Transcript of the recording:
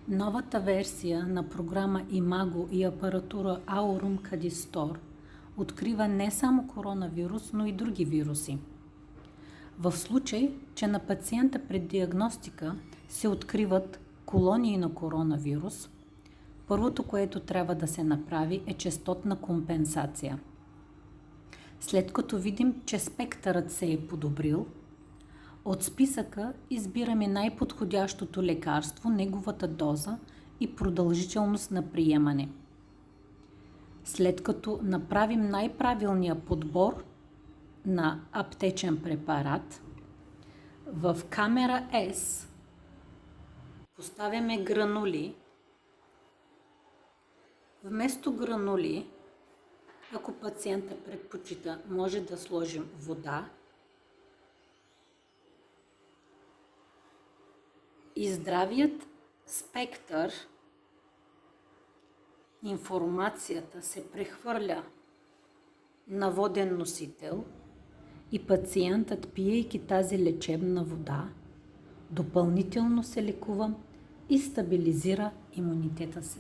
Новата версия на програма Imago и апаратура Aurum Cadistor открива не само коронавирус, но и други вируси. В случай, че на пациента при диагностика се откриват колонии на коронавирус, първото, което трябва да се направи, е честотна компенсация. След като видим, че спектърът се е подобрил, от списъка избираме най-подходящото лекарство, неговата доза и продължителност на приемане. След като направим най-правилния подбор на аптечен препарат, в камера S поставяме гранули. Вместо гранули, ако пациента предпочита, може да сложим вода и здравият спектър, информацията се прехвърля на воден носител и пациентът, пиейки тази лечебна вода, допълнително се лекува и стабилизира имунитета си.